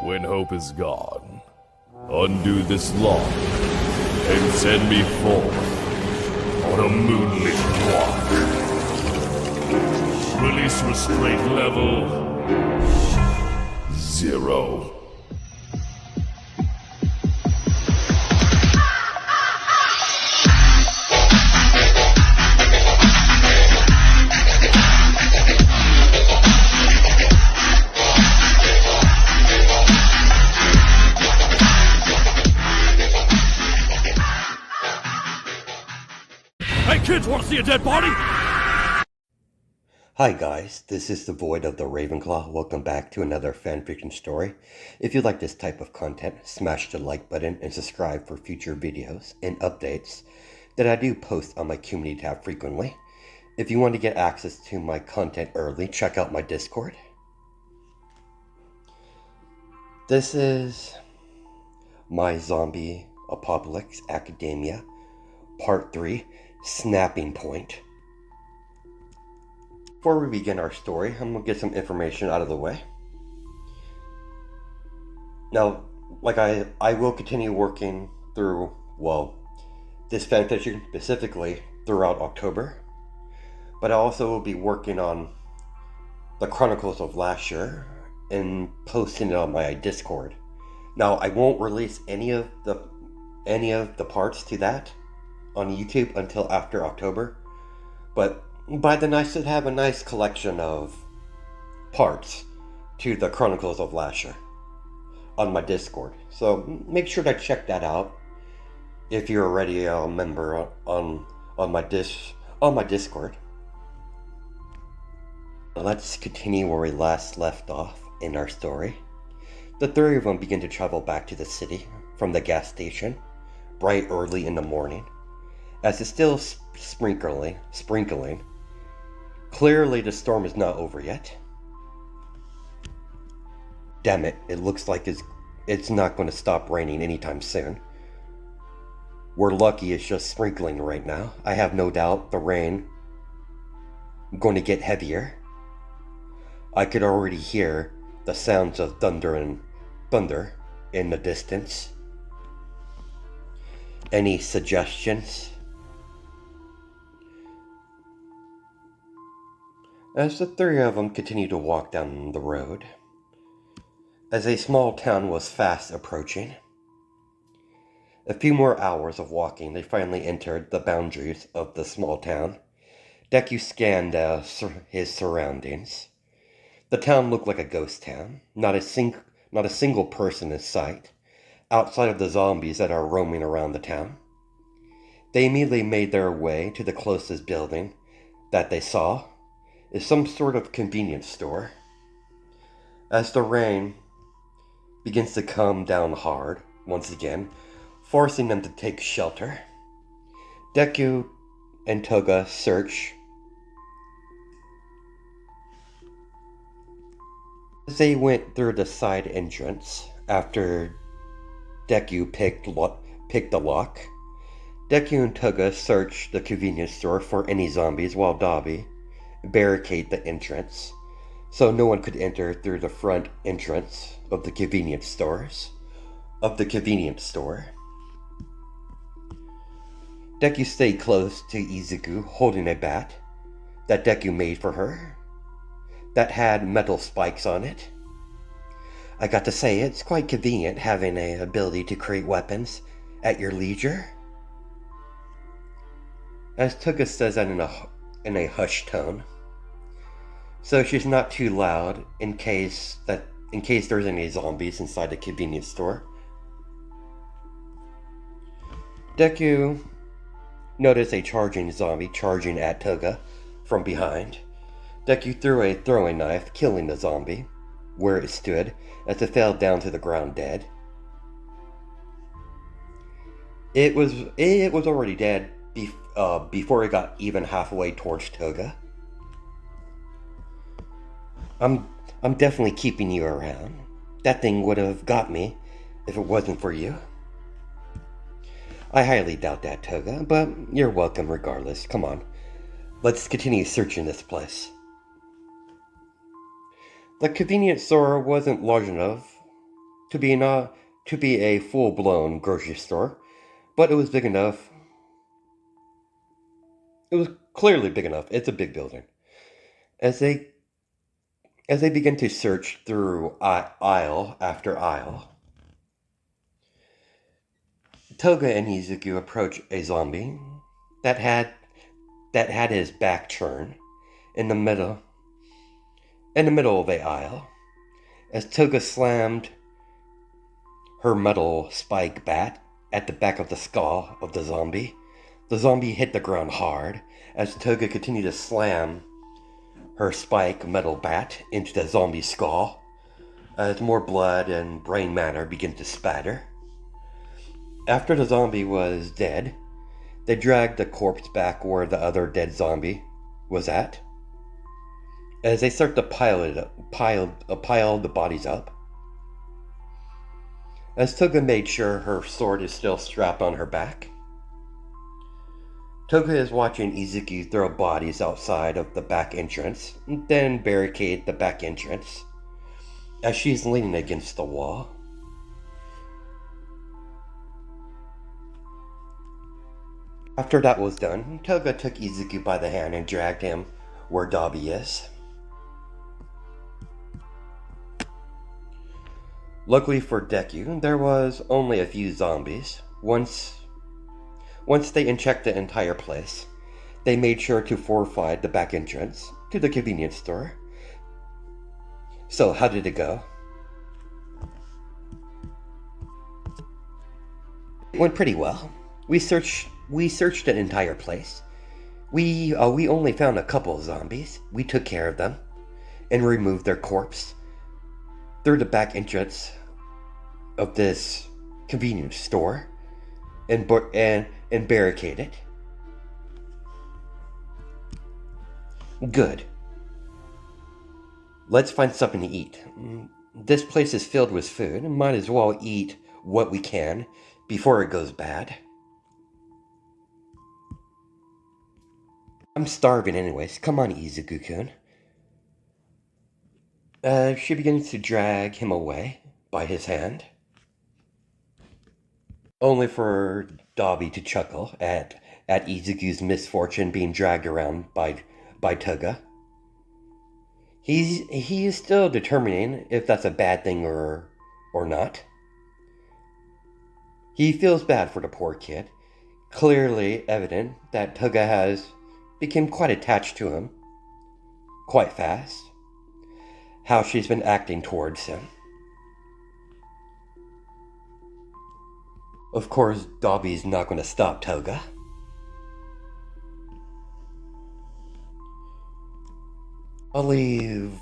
When hope is gone, undo this lock and send me forth on a moonlit walk. Release restraint level 0. Hey kids, wanna see a dead body? Hi guys, this is the Void of the Ravenclaw. Welcome back to another fanfiction story. If you like this type of content, smash the like button and subscribe for future videos and updates that I do post on my community tab frequently. If you want to get access to my content early, check out my Discord. This is my Zombie Apocalypse Academia Part 3, Snapping Point. Before we begin our story, I'm going to get some information out of the way. Now, like I will continue working through, this fanfiction specifically throughout October. But I also will be working on the Chronicles of last year and posting it on my Discord. Now, I won't release any of the parts to that on YouTube until after October. But by then I should have a nice collection of parts to the Chronicles of Last Year on my Discord. So make sure to check that out if you're already a member on my Discord. Let's continue where we last left off in our story. The three of them begin to travel back to the city from the gas station, bright early in the morning. As it's still sprinkling. Clearly the storm is not over yet. Damn it, it looks like it's not going to stop raining anytime soon. We're lucky it's just sprinkling right now. I have no doubt the rain is going to get heavier. I could already hear the sounds of thunder in the distance. Any suggestions? As the three of them continued to walk down the road, as a small town was fast approaching. A few more hours of walking, they finally entered the boundaries of the small town. Deku scanned his surroundings. The town looked like a ghost town. Not a single person in sight, outside of the zombies that are roaming around the town. They immediately made their way to the closest building that they saw. Is some sort of convenience store. As the rain begins to come down hard once again, forcing them to take shelter, Deku and Toga search. As they went through the side entrance, after Deku picked the lock, Deku and Toga searched the convenience store for any zombies while Dabi barricade the entrance so no one could enter through the front entrance of the convenience store. Deku stayed close to Izuku, holding a bat that Deku made for her that had metal spikes on it. I got to say, it's quite convenient having an ability to create weapons at your leisure. As Toga says that in a hushed tone, so she's not too loud in case there's any zombies inside the convenience store. Deku noticed a charging zombie charging at Toga from behind. Deku threw a throwing knife, killing the zombie where it stood as it fell down to the ground dead. It was already dead before it got even halfway towards Toga. I'm definitely keeping you around. That thing would have got me if it wasn't for you. I highly doubt that, Toga, but you're welcome regardless. Come on, let's continue searching this place. The convenience store wasn't large enough to be not to be a full-blown grocery store, but it was big enough. It was clearly big enough. It's a big building. As they as they begin to search through aisle after aisle, Toga and Izuku approach a zombie that had his back turned in the middle of the aisle. As Toga slammed her metal spike bat at the back of the skull of the zombie hit the ground hard. As Toga continued to slam her spike metal bat into the zombie's skull, as more blood and brain matter began to spatter. After the zombie was dead, they dragged the corpse back where the other dead zombie was at. As they start to pile the bodies up, as Toga made sure her sword is still strapped on her back. Toga is watching Izuku throw bodies outside of the back entrance, then barricade the back entrance as she's leaning against the wall. After that was done, Toga took Izuku by the hand and dragged him where Dabi is. Luckily for Deku, there was only a few zombies. Once they unchecked the entire place, they made sure to fortify the back entrance to the convenience store. So, how did it go? It went pretty well. We searched the entire place. We only found a couple of zombies. We took care of them and removed their corpse through the back entrance of this convenience store and barricaded. Good. Let's find something to eat. This place is filled with food. Might as well eat what we can before it goes bad. I'm starving anyways. Come on, Izuku-kun. She begins to drag him away by his hand, only for Dabi to chuckle at Izuku's misfortune being dragged around by Toga. He is still determining if that's a bad thing or not. He feels bad for the poor kid. Clearly evident that Toga has become quite attached to him quite fast. How she's been acting towards him. Of course, Dabi's not going to stop Toga. I'll leave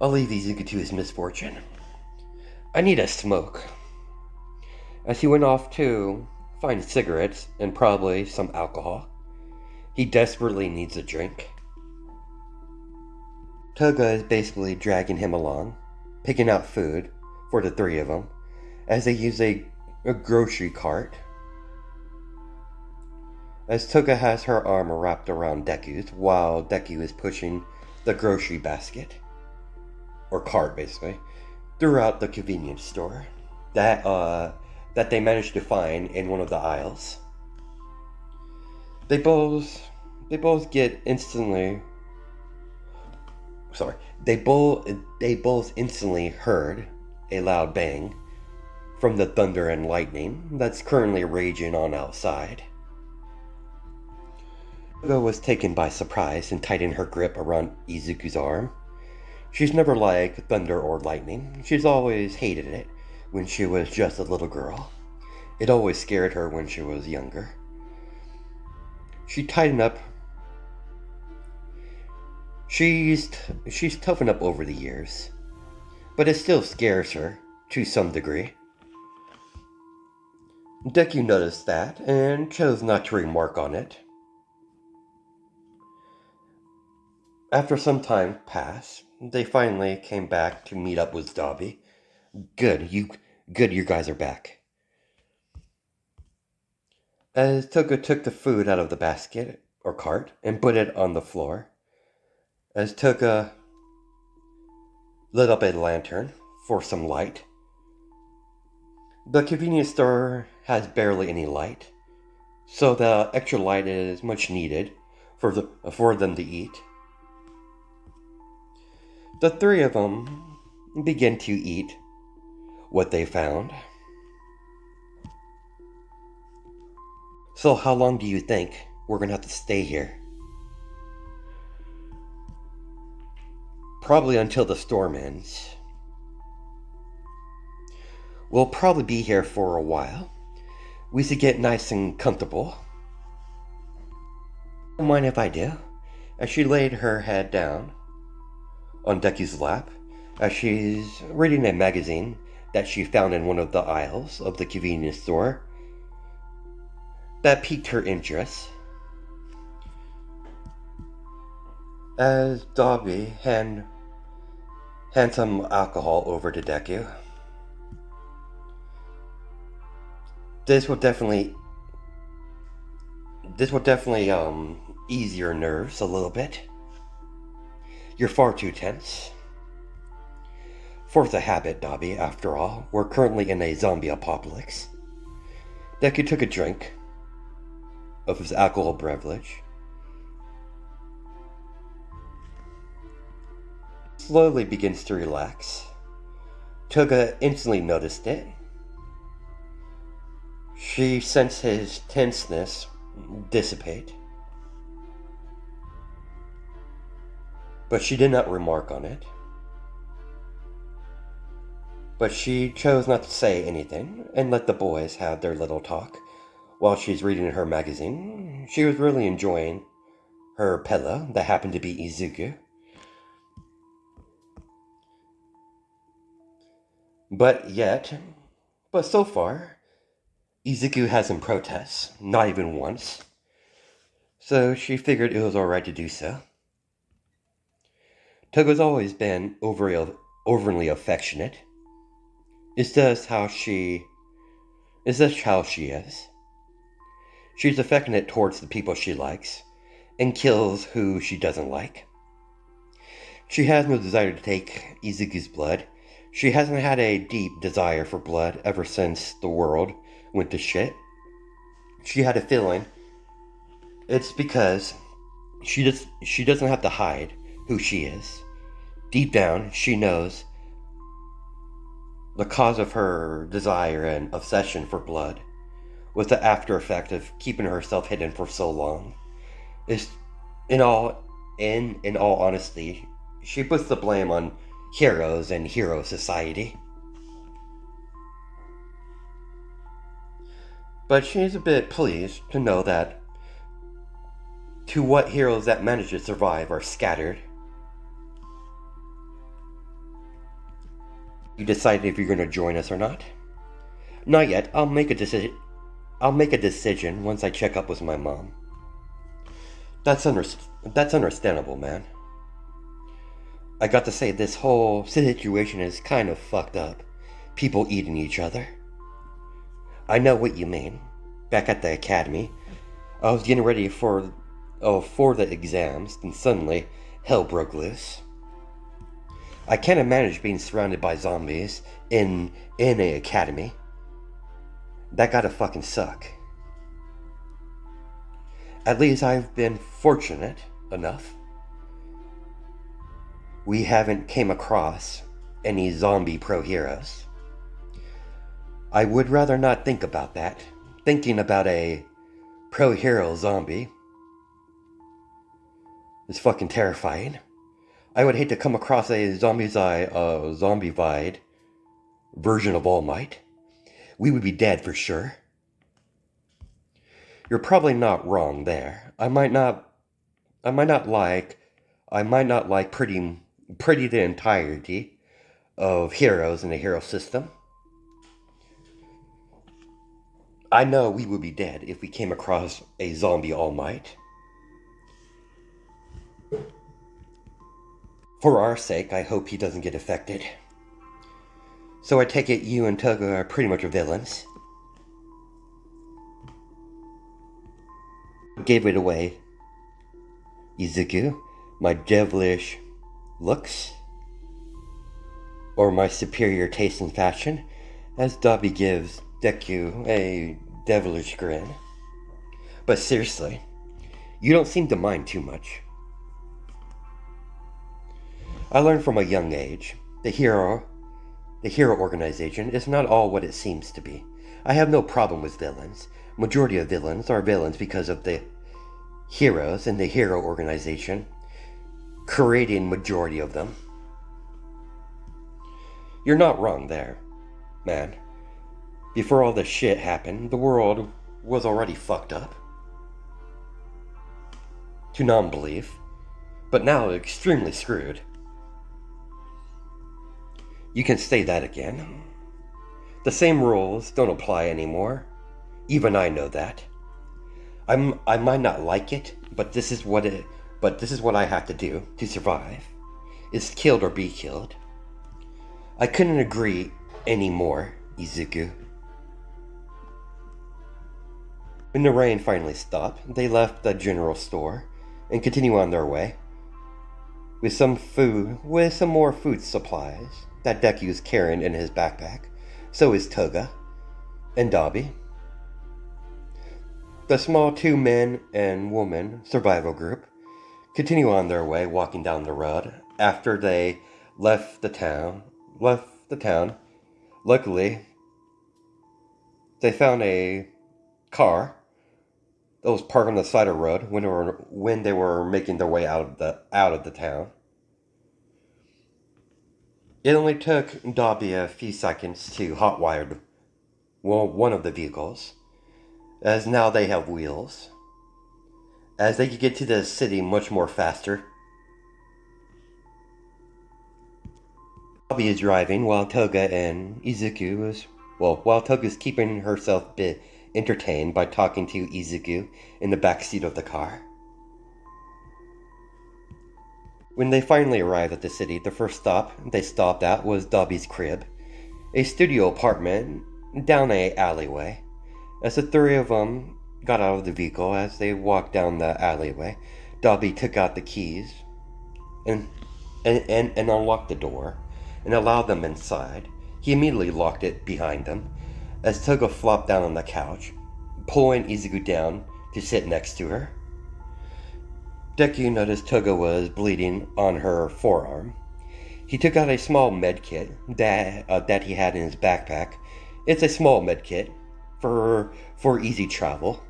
Izuku to his misfortune. I need a smoke. As he went off to find cigarettes and probably some alcohol, he desperately needs a drink. Toga is basically dragging him along, picking out food for the three of them, as they use a grocery cart. As Toga has her arm wrapped around Deku's, while Deku is pushing the grocery basket, or cart basically, throughout the convenience store that they managed to find in one of the aisles. They both instantly heard a loud bang from the thunder and lightning that's currently raging on outside. Toga was taken by surprise and tightened her grip around Izuku's arm. She's never liked thunder or lightning. She's always hated it when she was just a little girl. It always scared her when she was younger. She tightened up. She's toughened up over the years, but it still scares her to some degree. Deku noticed that and chose not to remark on it. After some time passed, they finally came back to meet up with Dabi. Good, you guys are back. As Toga took the food out of the basket or cart and put it on the floor, as Toga lit up a lantern for some light, The convenience store has barely any light, so the extra light is much needed for them to eat. The three of them begin to eat what they found. So how long do you think we're gonna have to stay here? Probably until the storm ends. We'll probably be here for a while. We should get nice and comfortable. Don't mind if I do. As she laid her head down on Decky's lap, as she's reading a magazine that she found in one of the aisles of the convenience store that piqued her interest. As Dobby hands some alcohol over to Deku. This will definitely ease your nerves a little bit. You're far too tense. Force a habit, Dobby, after all. We're currently in a zombie apocalypse. Deku took a drink of his alcohol beverage. Slowly begins to relax. Toga instantly noticed it. She sensed his tenseness dissipate, but she did not remark on it. But she chose not to say anything and let the boys have their little talk while she's reading her magazine. She was really enjoying her pillow that happened to be Izuku. But so far, Izuku hasn't protested, not even once. So she figured it was alright to do so. Toga's always been overly affectionate. It's just how she is. She's affectionate towards the people she likes, and kills who she doesn't like. She has no desire to take Izuku's blood. She hasn't had a deep desire for blood ever since the world went to shit. She had a feeling it's because she doesn't have to hide who she is. Deep down, she knows the cause of her desire and obsession for blood was the after effect of keeping herself hidden for so long. Is in all honesty, she puts the blame on heroes and hero society. But she's a bit pleased to know that to what heroes that manage to survive are scattered. You decided if you're going to join us or not? Not yet. I'll make a decision once I check up with my mom. That's understandable, man. I got to say, this whole situation is kind of fucked up. People eating each other. I know what you mean. Back at the academy, I was getting ready for the exams, and suddenly hell broke loose. I can't manage being surrounded by zombies in an academy. That gotta fucking suck. At least I've been fortunate enough. We haven't came across any zombie pro-heroes. I would rather not think about that. Thinking about a pro-hero zombie is fucking terrifying. I would hate to come across a zombified version of All Might. We would be dead for sure. You're probably not wrong there. I might not like pretty the entirety of heroes in the hero system. I know we would be dead if we came across a zombie All Might. For our sake, I hope he doesn't get affected. So I take it you and Toga are pretty much villains. Gave it away. Izuku, my devilish looks, or my superior taste in fashion. as Dobby gives Deku a devilish grin. But seriously, you don't seem to mind too much. I learned from a young age, the hero organization is not all what it seems to be. I have no problem with villains. Majority of villains are villains because of the heroes in the hero organization creating majority of them. You're not wrong there, man. Before all this shit happened, the world was already fucked up. To non-belief, but now extremely screwed. You can say that again. The same rules don't apply anymore. Even I know that. I might not like it, but this is what I have to do to survive. It's killed or be killed. I couldn't agree anymore, Izuku. When the rain finally stopped, they left the general store and continued on their way with some more food supplies that Deku is carrying in his backpack. So is Toga and Dobby. The small 2 men and woman survival group continue on their way, walking down the road after they left the town. Luckily, they found a car that was parked on the side of the road when they were making their way out of the town. It only took Dobby a few seconds to hotwire one of the vehicles, as now they have wheels, as they could get to the city much more faster. Dobby is driving while Toga's keeping herself entertained by talking to Izuku in the backseat of the car. When they finally arrived at the city, the first stop they stopped at was Dobby's crib, a studio apartment down an alleyway. As the 3 of them got out of the vehicle, as they walked down the alleyway, Dobby took out the keys and unlocked the door and allowed them inside. He immediately locked it behind them as Toga flopped down on the couch, pulling Izuku down to sit next to her. Deku noticed Toga was bleeding on her forearm. He took out a small med kit that he had in his backpack. It's a small med kit for easy travel,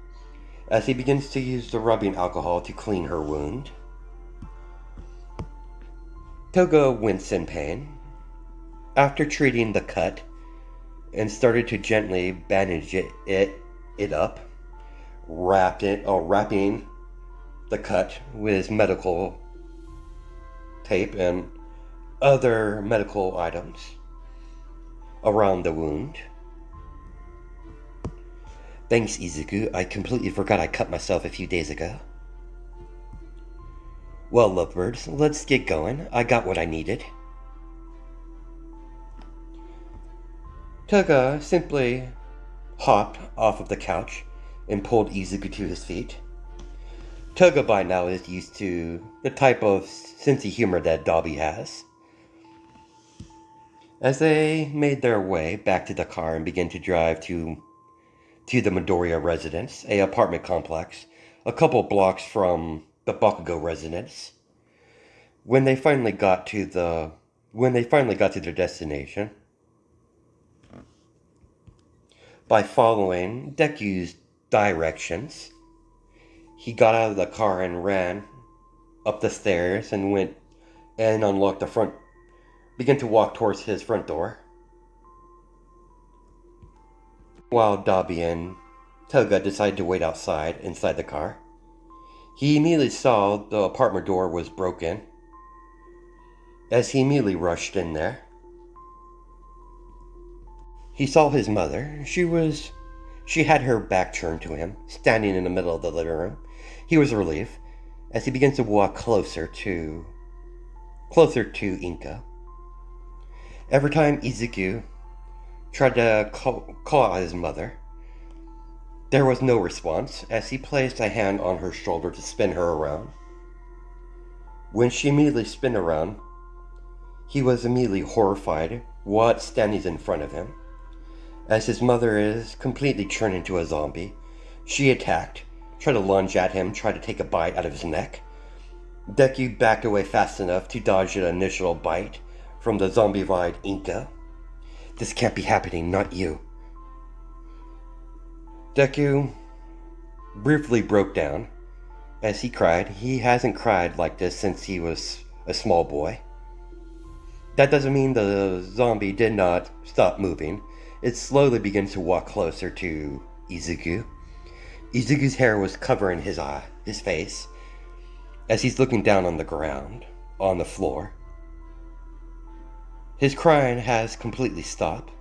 as he begins to use the rubbing alcohol to clean her wound. Toga winced in pain after treating the cut and started to gently bandage it up, wrapping the cut with medical tape and other medical items around the wound. Thanks, Izuku. I completely forgot I cut myself a few days ago. Well, lovebirds, let's get going. I got what I needed. Toga simply hopped off of the couch and pulled Izuku to his feet. Toga by now is used to the type of sense of humor that Dobby has. As they made their way back to the car and began to drive to the Midoriya residence, a apartment complex, a couple blocks from the Bakugo residence. When they finally got to their destination, by following Deku's directions, he got out of the car and ran up the stairs and went and unlocked the front, began to walk towards his front door. While Dobby and Toga decided to wait inside the car. He immediately saw the apartment door was broken, as he immediately rushed in there. He saw his mother. She had her back turned to him, standing in the middle of the living room. He was relieved as he begins to walk closer to Inka. Every time Izuku tried to call out his mother, there was no response as he placed a hand on her shoulder to spin her around. When she immediately spun around, he was immediately horrified what standing in front of him. As his mother is completely turned into a zombie, she attacked, tried to lunge at him, tried to take a bite out of his neck. Deku backed away fast enough to dodge an initial bite from the zombified Inca. This can't be happening, not you. Deku briefly broke down as he cried. He hasn't cried like this since he was a small boy. That doesn't mean the zombie did not stop moving. It slowly begins to walk closer to Izuku. Izuku's hair was covering his face, as he's looking down on the ground, on the floor. His crying has completely stopped.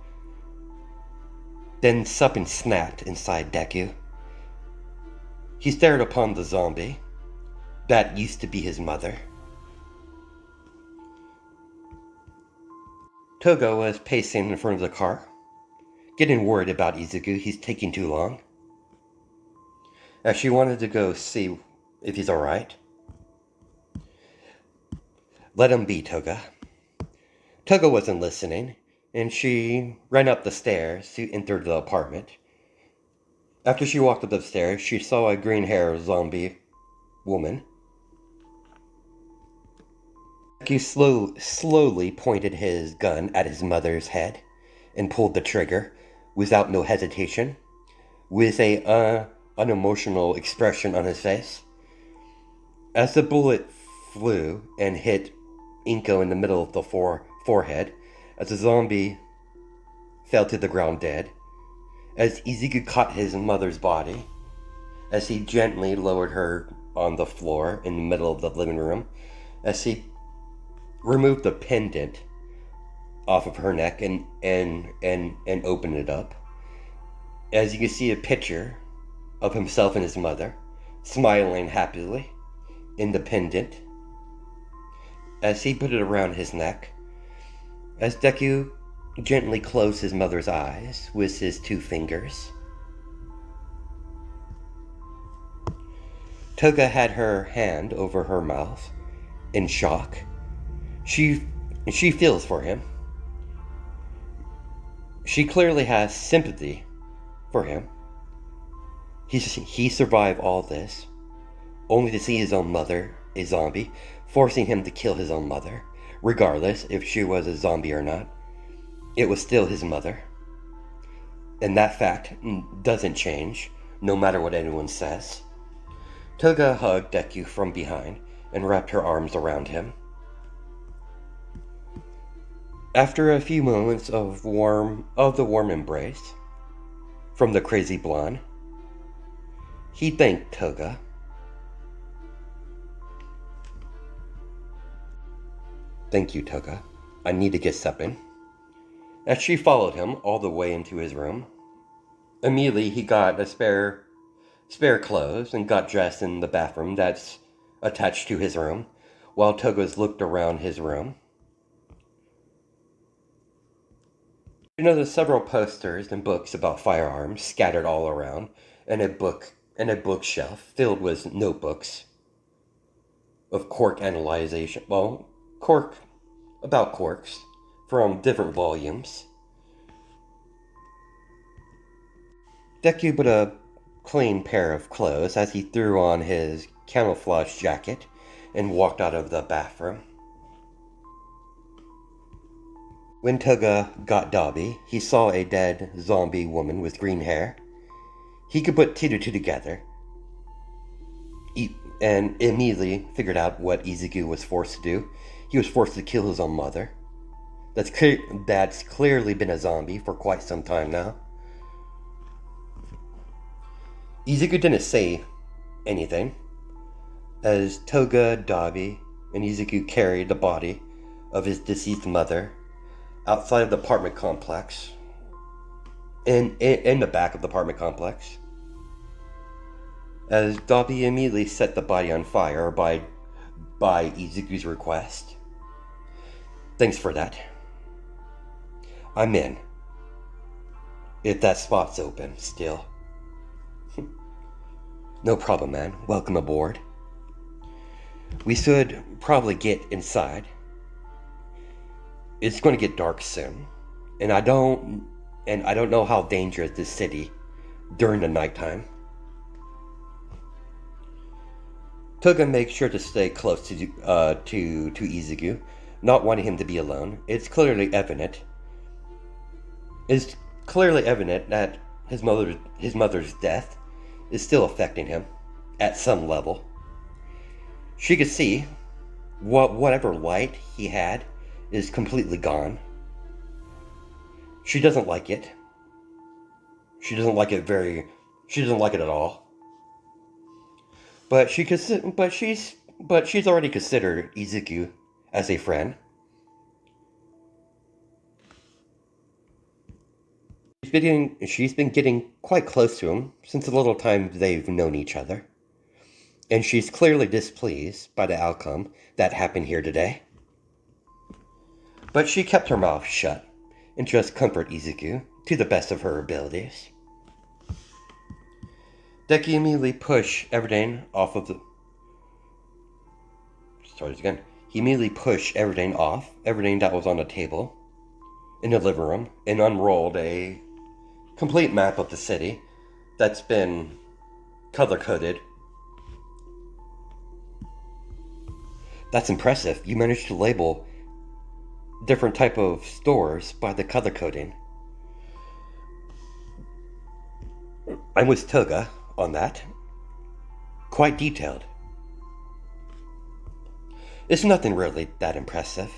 Then something snapped inside Deku. He stared upon the zombie that used to be his mother. Toga was pacing in front of the car, getting worried about Izuku. He's taking too long. As she wanted to go see if he's alright. Let him be, Toga. Toga wasn't listening, and she ran up the stairs to enter the apartment. After she walked up the stairs, she saw a green-haired zombie woman. He slowly pointed his gun at his mother's head and pulled the trigger without no hesitation, with a unemotional expression on his face. As the bullet flew and hit Inko in the middle of the forehead, as the zombie fell to the ground dead, as Izuku caught his mother's body, as he gently lowered her on the floor in the middle of the living room, as he removed the pendant off of her neck and opened it up. As you can see a picture of himself and his mother, smiling happily in the pendant. As he put it around his neck, as Deku gently closed his mother's eyes with his 2 fingers. Toga had her hand over her mouth in shock. She feels for him. She clearly has sympathy for him. He survived all this, only to see his own mother, a zombie, forcing him to kill his own mother, regardless if she was a zombie or not. It was still his mother. And that fact doesn't change, no matter what anyone says. Toga hugged Deku from behind and wrapped her arms around him. After a few moments of the warm embrace from the crazy blonde, he thanked Toga. Thank you, Toga. I need to get something. As she followed him all the way into his room, immediately he got a spare clothes and got dressed in the bathroom that's attached to his room, while Toga's looked around his room. You know, there's several posters and books about firearms scattered all around, and a bookshelf filled with notebooks of about corks from different volumes. Deku put a clean pair of clothes as he threw on his camouflage jacket and walked out of the bathroom. When Toga got Dobby, he saw a dead zombie woman with green hair. He could put 2 to 2 together and immediately figured out what Izuku was forced to do. He was forced to kill his own mother. That's clearly been a zombie for quite some time now. Izuku didn't say anything, as Toga, Dobby, and Izuku carried the body of his deceased mother outside of the apartment complex, in the back of the apartment complex, as Dobby immediately set the body on fire by Izuku's request. Thanks for that. I'm in. If that spot's open still. No problem, man. Welcome aboard. We should probably get inside. It's going to get dark soon, and I don't and I don't know how dangerous this city during the nighttime. Toga makes sure to stay close to Izuku, not wanting him to be alone. It's clearly evident. It's clearly evident that his mother's death is still affecting him at some level. She could see whatever light he had is completely gone. She doesn't like it. She doesn't like it at all. But she's already considered Izuku as a friend. She's been getting quite close to him since the little time they've known each other. And she's clearly displeased by the outcome that happened here today. But she kept her mouth shut and just comfort Izuku to the best of her abilities. Deki immediately pushed everything off of the... Start again. He immediately pushed everything that was on the table in the living room, and unrolled a complete map of the city that's been color-coded. That's impressive. You managed to label different type of stores by the color coding. I'm with Toga on that. Quite detailed. It's nothing really that impressive.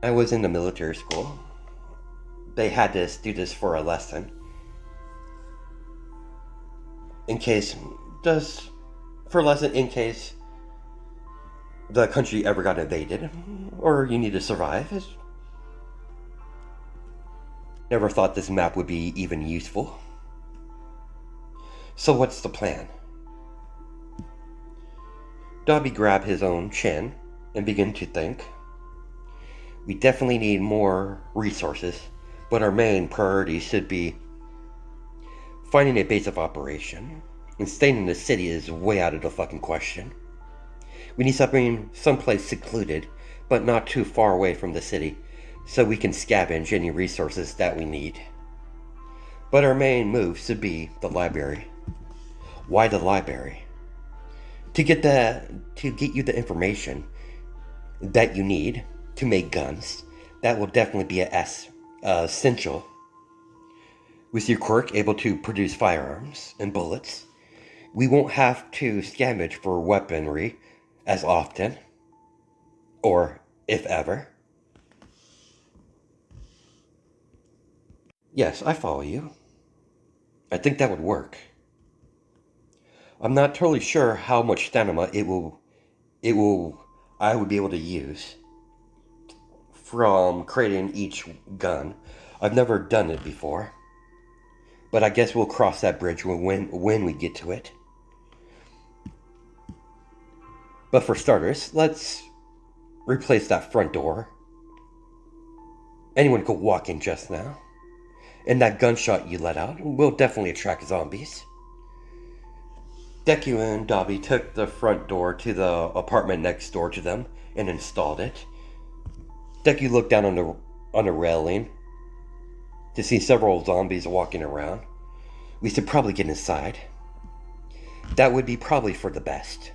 I was in the military school. They had to do this for a lesson. In case the country ever got invaded, or you need to survive. Never thought this map would be even useful. So what's the plan? Dobby grabbed his own chin and began to think. We definitely need more resources, but our main priority should be finding a base of operation, and staying in the city is way out of the fucking question. We need something someplace secluded, but not too far away from the city, so we can scavenge any resources that we need. But our main move should be the library. Why the library? To get you the information that you need to make guns. That will definitely be essential. With your quirk able to produce firearms and bullets, we won't have to scavenge for weaponry as often, or if ever. Yes, I follow you. I think that would work. I'm not totally sure how much stamina I would be able to use from creating each gun. I've never done it before, but I guess we'll cross that bridge when we get to it. But for starters, let's replace that front door. Anyone could walk in just now. And that gunshot you let out will definitely attract zombies. Deku and Dobby took the front door to the apartment next door to them and installed it. Deku looked down on the railing to see several zombies walking around. We should probably get inside. That would be probably for the best.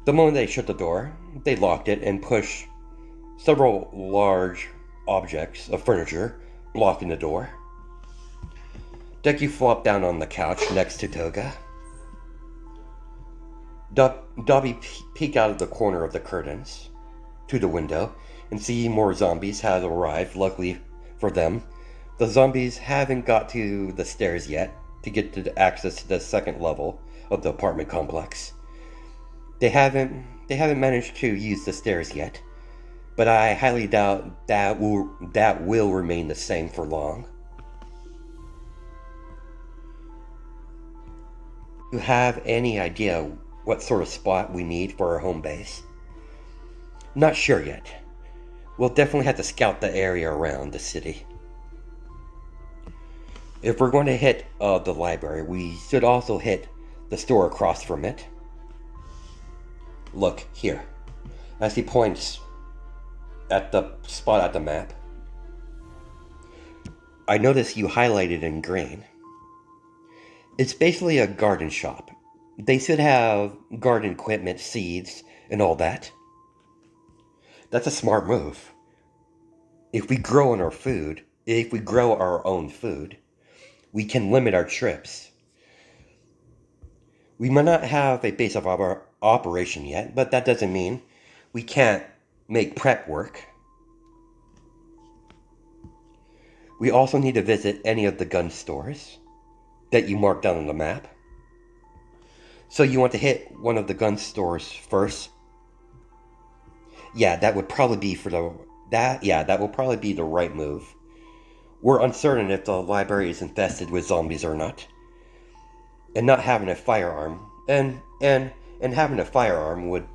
The moment they shut the door, they locked it and pushed several large objects of furniture blocking the door. Deku flopped down on the couch next to Toga. Dobby peeked out of the corner of the curtains to the window and see more zombies had arrived. Luckily for them, the zombies haven't got to the stairs yet to get to access to the second level of the apartment complex. They haven't managed to use the stairs yet, but I highly doubt that will remain the same for long. Do you have any idea what sort of spot we need for our home base? Not sure yet. We'll definitely have to scout the area around the city. If we're going to hit the library, we should also hit the store across from it. Look, here. As he points at the spot at the map. I noticed you highlighted in green. It's basically a garden shop. They should have garden equipment, seeds, and all that. That's a smart move. If we grow our own food, we can limit our trips. We might not have a base of our operation yet, but that doesn't mean we can't make prep work. We also need to visit any of the gun stores that you marked down on the map. So you want to hit one of the gun stores first? Yeah, that will probably be the right move. We're uncertain if the library is infested with zombies or not. And not having a firearm and having a firearm would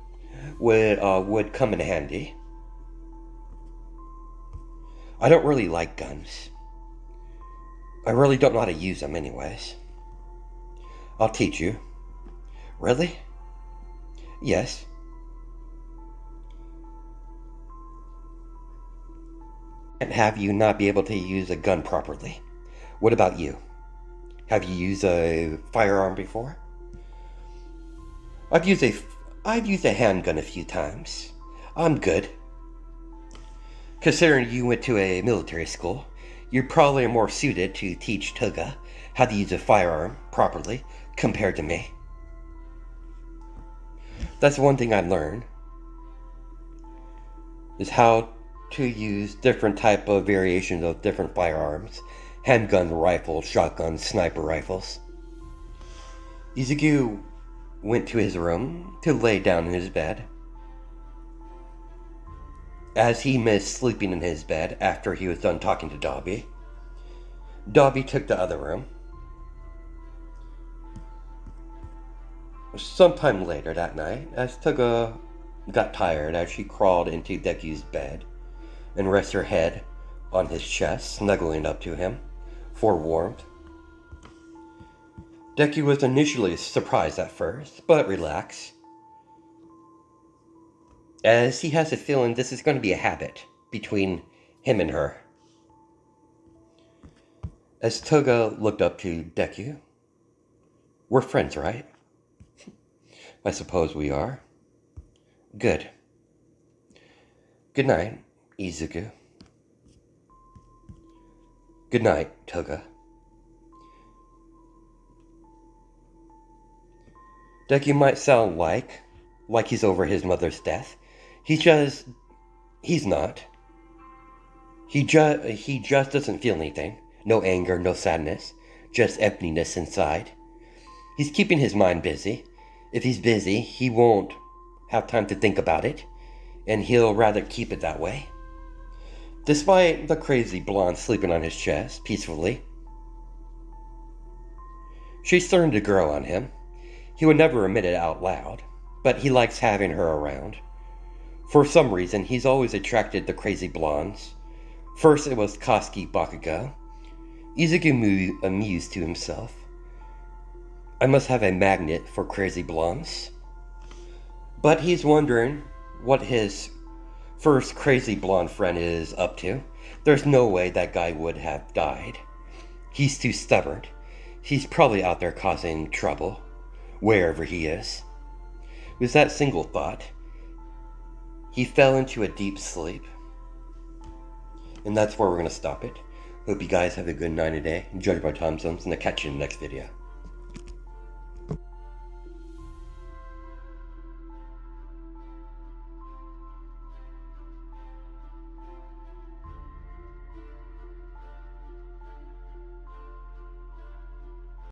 come in handy. I don't really like guns. I really don't know how to use them anyways. I'll teach you. Really? Yes. Can't have you not be able to use a gun properly. What about you? Have you used a firearm before? I've used a handgun a few times. I'm good. Considering you went to a military school, you're probably more suited to teach Toga how to use a firearm properly compared to me. That's one thing I learned, is how to use different type of variations of different firearms. Handgun rifles, shotguns, sniper rifles. Izuku went to his room to lay down in his bed. As he missed sleeping in his bed after he was done talking to Dobby, Dobby took the other room. Sometime later that night, as Toga got tired as she crawled into Deku's bed and rested her head on his chest, snuggling up to him for warmth. Deku was initially surprised at first, but relaxed, as he has a feeling this is going to be a habit between him and her. As Toga looked up to Deku, "We're friends, right?" "I suppose we are." "Good. Good night, Izuku." "Good night, Toga." Deku might sound like he's over his mother's death. He's not. He just doesn't feel anything. No anger, no sadness, just emptiness inside. He's keeping his mind busy. If he's busy, he won't have time to think about it, and he'll rather keep it that way. Despite the crazy blonde sleeping on his chest peacefully, she's starting to grow on him. He would never admit it out loud, but he likes having her around. For some reason, he's always attracted to crazy blondes. First it was Koski Bakugo. Izuku amused to himself. "I must have a magnet for crazy blondes." But he's wondering what his first crazy blonde friend is up to. There's no way that guy would have died. He's too stubborn. He's probably out there causing trouble, wherever he is. With that single thought, he fell into a deep sleep. And that's where we're going to stop it. Hope you guys have a good night today. Enjoy my time zones, and I'll catch you in the next video.